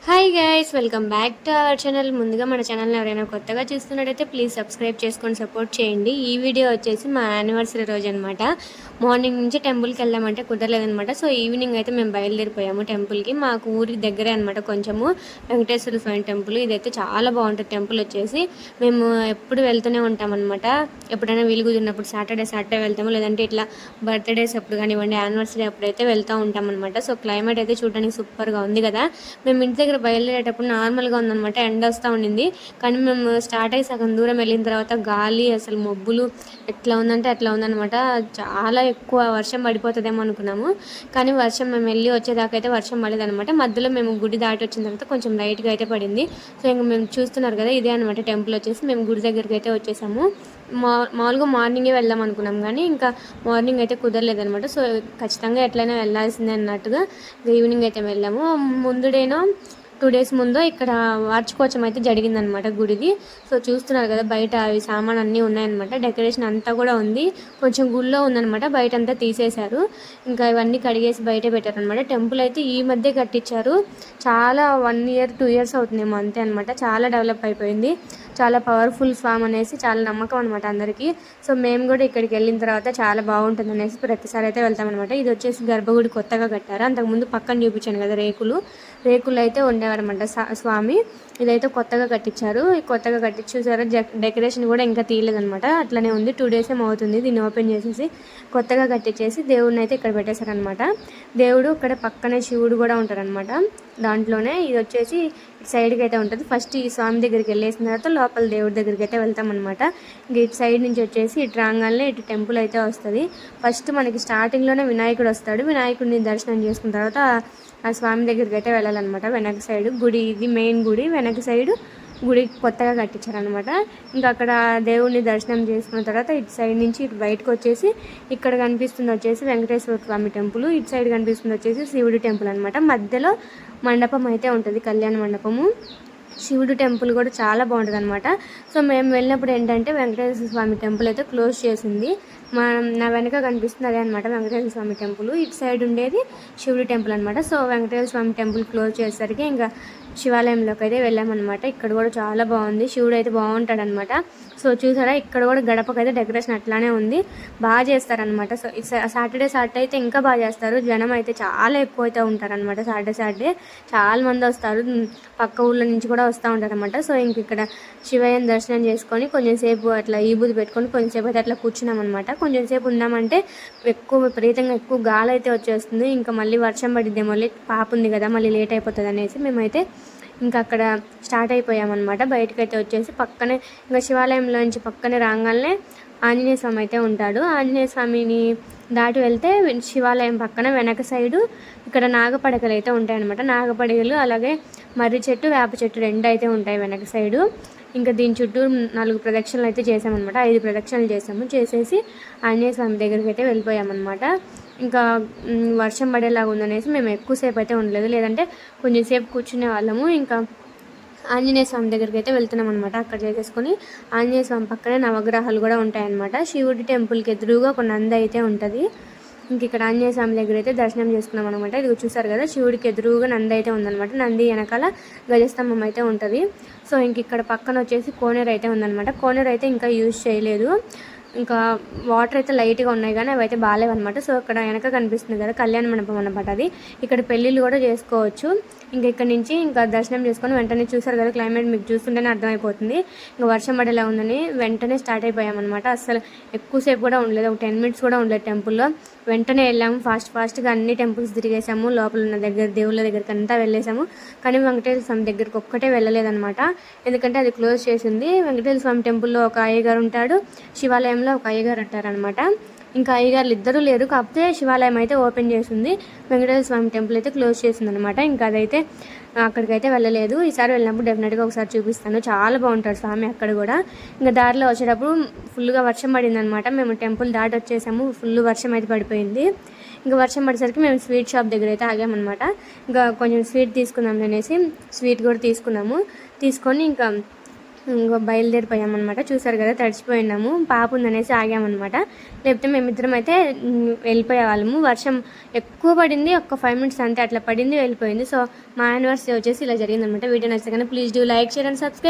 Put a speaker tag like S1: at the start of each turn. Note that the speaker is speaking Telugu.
S1: Hi guys, welcome back to our channel. ముందుగా మన ఛానల్ని ఎవరైనా కొత్తగా చూస్తున్నట్టయితే ప్లీజ్ సబ్స్క్రైబ్ చేసుకొని సపోర్ట్ చేయండి. ఈ వీడియో వచ్చేసి మా యానివర్సరీ రోజు అనమాట. మార్నింగ్ నుంచి టెంపుల్కి వెళ్ళామంటే కుదరలేదనమాట. సో ఈవినింగ్ అయితే మేము బయలుదేరిపోయాము టెంపుల్కి. మాకు ఊరికి దగ్గరే అనమాట కొంచెము, వెంకటేశ్వర స్వామి టెంపుల్. ఇదైతే చాలా బాగుంటుంది టెంపుల్ వచ్చేసి. మేము ఎప్పుడు వెళ్తూనే ఉంటామన్నమాట. ఎప్పుడైనా వీలు కుదిరినప్పుడు సాటర్డే వెళ్తాము, లేదంటే ఇట్లా బర్త్డేస్ అప్పుడు కానివ్వండి, యానివర్సరీ అప్పుడైతే వెళ్తూ ఉంటామన్నమాట. సో క్లైమేట్ అయితే చూడడానికి సూపర్గా ఉంది కదా. మేము ఇంటి దగ్గర బయలుదేరేటప్పుడు నార్మల్గా ఉందన్నమాట, ఎండ వస్తూ ఉండింది. కానీ మేము స్టార్ట్ అయ్యి సగం దూరం వెళ్ళిన తర్వాత గాలి, అసలు మబ్బులు ఎట్లా ఉందంటే అట్లా ఉందన్నమాట. చాలా ఎక్కువ వర్షం పడిపోతుందేమో అనుకున్నాము, కానీ వర్షం మేము వెళ్ళి వచ్చేదాకా అయితే వర్షం పడలేదన్నమాట. మధ్యలో మేము గుడి దాటి వచ్చిన తర్వాత కొంచెం లైట్గా అయితే పడింది. సో ఇంకా మేము చూస్తున్నారు కదా, ఇదే అనమాట టెంపుల్ వచ్చేసి. మేము గుడి దగ్గరికి అయితే వచ్చేసాము. మామూలుగా మార్నింగే వెళ్దాం అనుకున్నాం, కానీ ఇంకా మార్నింగ్ అయితే కుదరలేదనమాట. సో ఖచ్చితంగా ఎట్లయినా వెళ్ళాల్సిందే అన్నట్టుగా ఈవినింగ్ అయితే వెళ్ళాము. ముందుడేనో 2 days ముందు ఇక్కడ వార్షికోత్సవం అయితే జరిగిందనమాట గుడిది. సో చూస్తున్నారు కదా, బయట అవి సామాన్ అన్నీ ఉన్నాయన్నమాట. డెకరేషన్ అంతా కూడా ఉంది. కొంచెం గుళ్ళో ఉందనమాట, బయట అంతా తీసేశారు. ఇంకా ఇవన్నీ కడిగేసి బయట పెట్టారనమాట. టెంపుల్ అయితే ఈ మధ్య కట్టించారు. చాలా 1 year 2 years అవుతుందేమో అంతే అనమాట. చాలా డెవలప్ అయిపోయింది. చాలా పవర్ఫుల్ స్వామి అనేసి చాలా నమ్మకం అనమాట అందరికీ. సో మేము కూడా ఇక్కడికి వెళ్ళిన తర్వాత చాలా బాగుంటుంది అనేసి ప్రతిసారి అయితే వెళ్తామన్నమాట. ఇది వచ్చేసి గర్భగుడి కొత్తగా కట్టారు. అంతకుముందు పక్కన చూపించాను కదా, రేకులు అయితే ఉండేవారనమాట స్వామి. ఇదైతే కొత్తగా కట్టించారు. కొత్తగా కట్టించేసారు. డెకరేషన్ కూడా ఇంకా తీయలేదనమాట, అట్లనే ఉంది. 2 days ఏమో అవుతుంది దీన్ని ఓపెన్ చేసేసి. కొత్తగా కట్టించేసి దేవుడిని అయితే ఇక్కడ పెట్టేశారనమాట. దేవుడు ఇక్కడ పక్కనే శివుడు కూడా ఉంటారనమాట దాంట్లోనే. ఇది వచ్చేసి సైడ్కి అయితే ఉంటుంది. ఫస్ట్ ఈ స్వామి దగ్గరికి వెళ్ళేసిన తర్వాత లోపల దేవుడి దగ్గరికి అయితే వెళ్తామన్నమాట. ఇంక ఇటు సైడ్ నుంచి వచ్చేసి ఇటు రాగానే ఇటు టెంపుల్ అయితే వస్తుంది. ఫస్ట్ మనకి స్టార్టింగ్లోనే వినాయకుడు వస్తాడు. వినాయకుడిని దర్శనం చేసుకున్న తర్వాత ఆ స్వామి దగ్గరికి అయితే వెళ్ళాలన్నమాట. వెనక సైడ్ గుడి, ఇది మెయిన్ గుడి. వెనక సైడ్ గుడి కొత్తగా కట్టించారనమాట. ఇంకా అక్కడ దేవుడిని దర్శనం చేసుకున్న తర్వాత ఇటు సైడ్ నుంచి ఇటు బయటకు వచ్చేసి ఇక్కడ కనిపిస్తుంది వచ్చేసి వెంకటేశ్వర స్వామి టెంపుల్. ఇటు సైడ్ కనిపిస్తుంది వచ్చేసి శివుడి టెంపుల్ అనమాట. మధ్యలో మండపం అయితే ఉంటుంది, కళ్యాణ మండపము. శివుడు టెంపుల్ కూడా చాలా బాగుంటుంది అనమాట. సో మేము వెళ్ళినప్పుడు ఏంటంటే వెంకటేశ్వర స్వామి టెంపుల్ అయితే క్లోజ్ చేసింది. నా వెనక కనిపిస్తుంది అదే అనమాట వెంకటేశ్వర స్వామి టెంపుల్. ఇటు సైడ్ ఉండేది శివుడి టెంపుల్ అనమాట. సో వెంకటేశ్వర స్వామి టెంపుల్ క్లోజ్ చేసేసరికి ఇంకా శివాలయంలోకి అయితే వెళ్ళామన్నమాట. ఇక్కడ కూడా చాలా బాగుంది, శివుడు అయితే బాగుంటాడనమాట. సో చూసారా, ఇక్కడ కూడా గడపకైతే డెకరేషన్ అట్లానే ఉంది, బాగా చేస్తారనమాట. సో సాటర్డే అయితే ఇంకా బాగా చేస్తారు. జనం అయితే చాలా ఎక్కువ అయితే ఉంటారనమాట. సాటర్డే చాలా మంది వస్తారు, పక్క ఊళ్ళ నుంచి కూడా వస్తూ ఉంటారనమాట. సో ఇంక ఇక్కడ శివయ్యని దర్శనం చేసుకొని కొంచెం సేపు అట్లా ఈబూది పెట్టుకొని కొంచెం సేపు అయితే అట్లా కూర్చున్నాం అనమాట. కొంచెం సేపు ఉన్నామంటే విపరీతంగా ఎక్కువ గాలి అయితే వచ్చేస్తుంది. ఇంకా మళ్ళీ వర్షం పడిద్దే, మళ్ళీ పాప ఉంది కదా, మళ్ళీ లేట్ అయిపోతుంది అనేసి మేమైతే ఇంకా అక్కడ స్టార్ట్ అయిపోయామన్నమాట. బయటకు అయితే వచ్చేసి పక్కనే ఇంకా శివాలయంలో నుంచి పక్కనే రాగానే ఆంజనేయ స్వామి అయితే ఉంటాడు. ఆంజనేయ స్వామిని దాటి వెళ్తే శివాలయం పక్కన వెనక సైడు ఇక్కడ నాగపడకలు అయితే ఉంటాయన్నమాట. నాగపడకలు అలాగే మర్రి చెట్టు, వేప చెట్టు 2 అయితే ఉంటాయి వెనక సైడు. ఇంకా దీని చుట్టూ 4 ప్రదక్షిణలు అయితే చేసామన్నమాట. 5 ప్రదక్షిణలు చేసేసి ఆంజనేయ స్వామి దగ్గరికి అయితే వెళ్ళిపోయామన్నమాట. ఇంకా వర్షం పడేలాగా ఉందనేసి మేము ఎక్కువసేపు అయితే ఉండలేదు, లేదంటే కొంచెం సేపు కూర్చునే వాళ్ళము. ఇంకా ఆంజనేయ స్వామి దగ్గరికి అయితే వెళ్తున్నాం అనమాట. అక్కడ చేసేసుకొని ఆంజనేయ స్వామి పక్కనే నవగ్రహాలు కూడా ఉంటాయన్నమాట. శివుడి టెంపుల్కి ఎదురుగా ఒక నంది అయితే ఉంటుంది. ఇంక ఇక్కడ ఆంజనేయ స్వామి దగ్గర అయితే దర్శనం చేసుకున్నాం అనమాట. ఇది చూసారు కదా, శివుడికి ఎదురుగా నంది అయితే ఉందన్నమాట. నంది వెనకాల గజస్తంభం అయితే ఉంటుంది. సో ఇంక ఇక్కడ పక్కన వచ్చేసి కోనేరు అయితే ఉందన్నమాట. కోనేరు అయితే ఇంకా యూజ్ చేయలేదు. ఇంకా వాటర్ అయితే లైట్గా ఉన్నాయి, కానీ అవి అయితే బాగాలేవన్నమాట. సో ఇక్కడ వెనక కనిపిస్తుంది కదా కళ్యాణ మండపం అన్నమాట. అది ఇక్కడ పెళ్ళిళ్ళు కూడా చేసుకోవచ్చు. ఇంకా ఇక్కడ నుంచి ఇంకా దర్శనం చేసుకొని వెంటనే చూసారు కదా, క్లైమేట్ మీకు చూస్తుంటేనే అర్థమైపోతుంది. ఇంకా వర్షం పడేలా ఉందని వెంటనే స్టార్ట్ అయిపోయామన్నమాట. అసలు ఎక్కువసేపు కూడా ఉండలేదు, ఒక 10 minutes కూడా ఉండలేదు టెంపుల్లో. వెంటనే వెళ్ళాము, ఫాస్ట్గా అన్ని టెంపుల్స్ తిరిగేసాము. లోపల ఉన్న దేవుళ్ళ దగ్గరికి అంతా వెళ్ళేసాము. కానీ వెంకటేశ్వర స్వామి దగ్గరికి ఒక్కటే వెళ్ళలేదన్నమాట, ఎందుకంటే అది క్లోజ్ చేసింది. వెంకటేశ్వర స్వామి టెంపుల్లో ఒక అయ్యగారు ఉంటాడు, శివాలయంలో ఒక అయ్యగారు అంటారనమాట. ఇంకా అయ్యగారులు ఇద్దరు లేరు, కాకపోతే శివాలయం అయితే ఓపెన్ చేసింది, వెంకటేశ్వర స్వామి టెంపుల్ అయితే క్లోజ్ చేసింది అనమాట. ఇంకా అదైతే అక్కడికైతే వెళ్ళలేదు. ఈసారి వెళ్ళినప్పుడు డెఫినెట్గా ఒకసారి చూపిస్తాను, చాలా బాగుంటాడు స్వామి అక్కడ కూడా. ఇంకా దారిలో వచ్చేటప్పుడు ఫుల్గా వర్షం పడింది అనమాట. మేము టెంపుల్ దాటి వచ్చేసాము, ఫుల్ వర్షం అయితే పడిపోయింది. ఇంకా వర్షం పడేసరికి మేము స్వీట్ షాప్ దగ్గర అయితే ఆగామన్నమాట. ఇంకా కొంచెం స్వీట్ తీసుకుందాం అనేసి స్వీట్ కూడా తీసుకున్నాము. తీసుకొని ఇంకా ఇంకో బయలుదేరిపోయామన్నమాట. చూసారు కదా, తడిచిపోయినాము. పాప ఉందనేసి ఆగామన్నమాట. లేకపోతే మేమిద్దరం అయితే వెళ్ళిపోయేవాళ్ళము. వర్షం ఎక్కువ పడింది, ఒక 5 మినిట్స్ అంతే అట్లా పడింది, వెళ్ళిపోయింది. సో మా యానివర్సరీ వచ్చేసి ఇలా జరిగిందనమాట. వీడియో నచ్చితే కానీ please do like, share and subscribe.